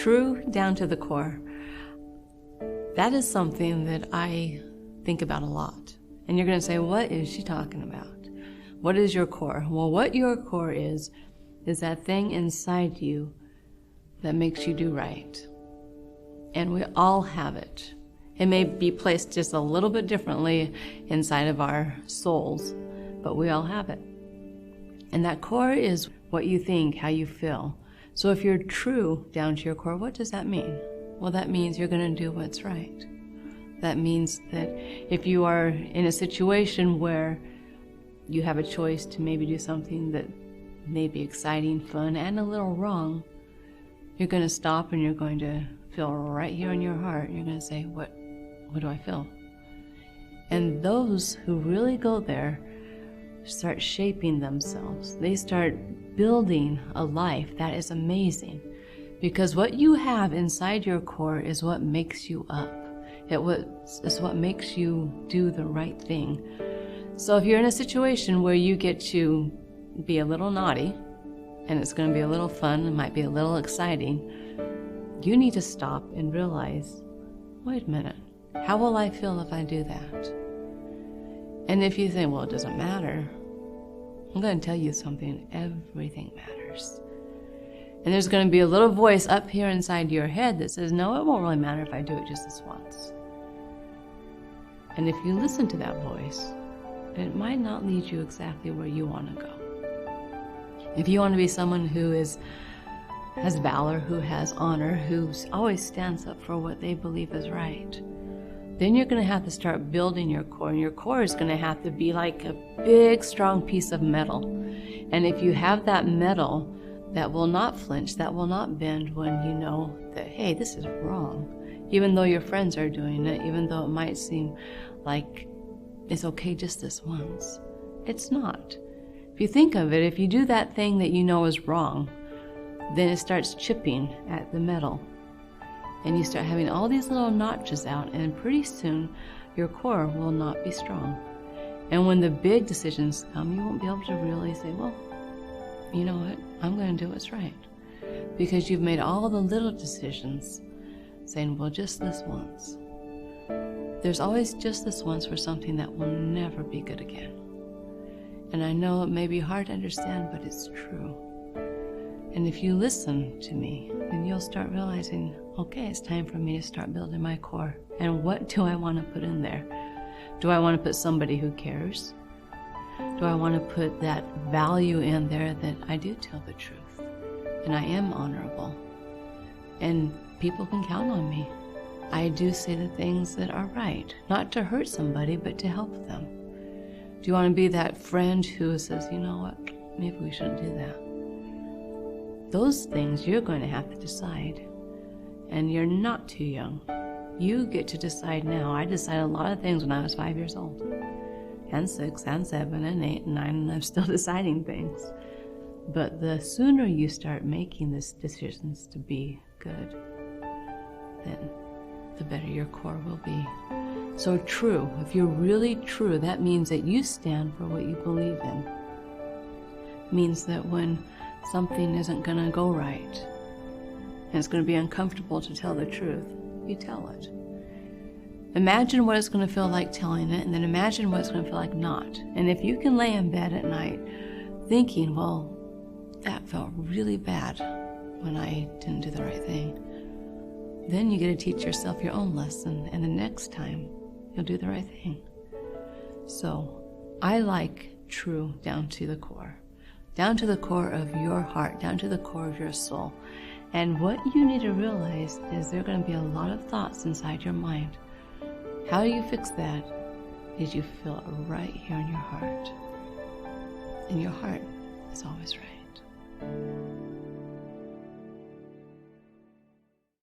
True down to the core. That is something that I think about a lot. And you're going to say, what is she talking about? What is your core? Well, what your core is that thing inside you that makes you do right. And we all have it. It may be placed just a little bit differently inside of our souls, but we all have it. And that core is what you think, how you feel. So if you're true down to your core, what does that mean? Well, that means you're going to do what's right. That means that if you are in a situation where you have a choice to maybe do something that may be exciting, fun, and a little wrong, you're going to stop and you're going to feel right here in your heart. You're going to say, what do I feel? And those who really go there start shaping themselves. They start building a life that is amazing. Because what you have inside your core is what makes you up. It's what makes you do the right thing. So if you're in a situation where you get to be a little naughty, and it's going to be a little fun, it might be a little exciting, you need to stop and realize, wait a minute, how will I feel if I do that? And if you think, well, it doesn't matter, I'm going to tell you something, everything matters. And there's going to be a little voice up here inside your head that says, no, it won't really matter if I do it just this once. And if you listen to that voice, it might not lead you exactly where you want to go. If you want to be someone who has valor, who has honor, who always stands up for what they believe is right, then you're going to have to start building your core. And your core is going to have to be like a big, strong piece of metal. And if you have that metal that will not flinch, that will not bend when you know that, hey, this is wrong. Even though your friends are doing it, even though it might seem like it's okay just this once. It's not. If you think of it, if you do that thing that you know is wrong, then it starts chipping at the metal. And you start having all these little notches out, and pretty soon your core will not be strong. And when the big decisions come, you won't be able to really say, well, you know what, I'm going to do what's right. Because you've made all the little decisions saying, well, just this once. There's always just this once for something that will never be good again. And I know it may be hard to understand, but it's true. And if you listen to me, then you'll start realizing, okay, it's time for me to start building my core. And what do I want to put in there? Do I want to put somebody who cares? Do I want to put that value in there that I do tell the truth and I am honorable and people can count on me? I do say the things that are right, not to hurt somebody, but to help them. Do you want to be that friend who says, you know what, maybe we shouldn't do that? Those things you're going to have to decide. And you're not too young. You get to decide now. I decided a lot of things when I was 5 years old. And 6, and 7, and 8, and 9, and I'm still deciding things. But the sooner you start making these decisions to be good, then the better your core will be. So true, if you're really true, that means that you stand for what you believe in. It means that when something isn't going to go right, and it's going to be uncomfortable to tell the truth, you tell it. Imagine what it's going to feel like telling it, and then imagine what it's going to feel like not. And if you can lay in bed at night thinking, well, that felt really bad when I didn't do the right thing, then you get to teach yourself your own lesson, and the next time you'll do the right thing. So I like true down to the core of your heart, down to the core of your soul. And what you need to realize is there are going to be a lot of thoughts inside your mind. How do you fix that? Is you feel it right here in your heart. And your heart is always right.